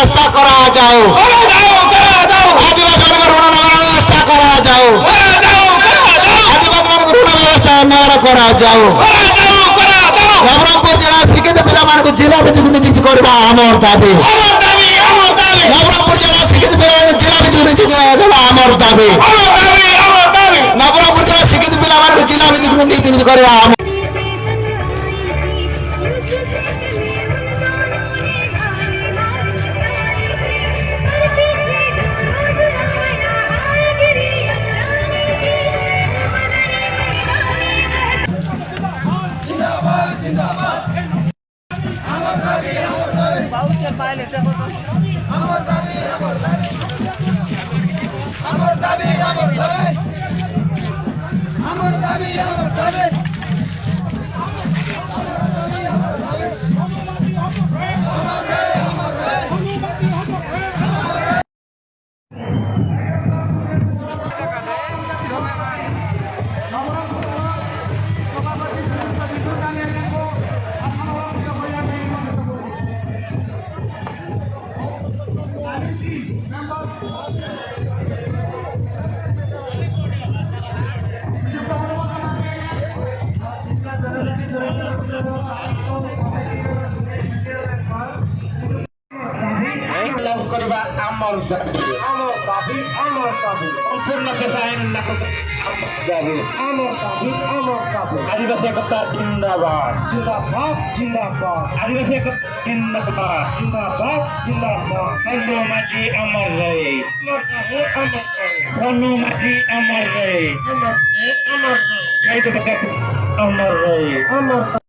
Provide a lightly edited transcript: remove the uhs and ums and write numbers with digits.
ব্যবস্থা করা যাও আদিবাসী ঋণ ব্যবস্থা করা যাও আদিবাসী ঋণ ব্যবস্থা করা যাও নবরঙ্গপুর জেলা শিক্ষিত পিলাମାନଙ୍କୁ জিଲ୍লা ଭିତ୍ତିକୁ ନିଯୁକ୍ତି କରିବା ଆମର ଦାବି ନବରଙ୍ଗପୁର ଜେଲା ଶିକ୍ଷିତ ପିଲାମାନଙ୍କୁ ଜିଲ୍ଲା ଭିତ୍ତିକୁ ନିଯୁକ୍ତି ଦେବା ଆମର ଦାବି ନବରଙ୍ଗପୁର ଜେଲା ଶିକ୍ଷିତ ପିଲାମାନଙ୍କୁ ଜିଲ୍ଲା ଭିତ୍ତିକୁ ନିଯୁକ୍ତି କରିବା ଆମ पाइले देखो तो अमर दाबी अमर दाबी अमर दाबी अमर दाबी अमर दाबी अमर दाबी आदिवासी एकता जिंदाबाद जिंदाबाद जिंदाबाद आदिवासी एकता जिंदाबाद जिंदाबाद जिंदाबाद धनु माझी अमर रहे धनु माझी अमर रहे अमर रहे अमर रहे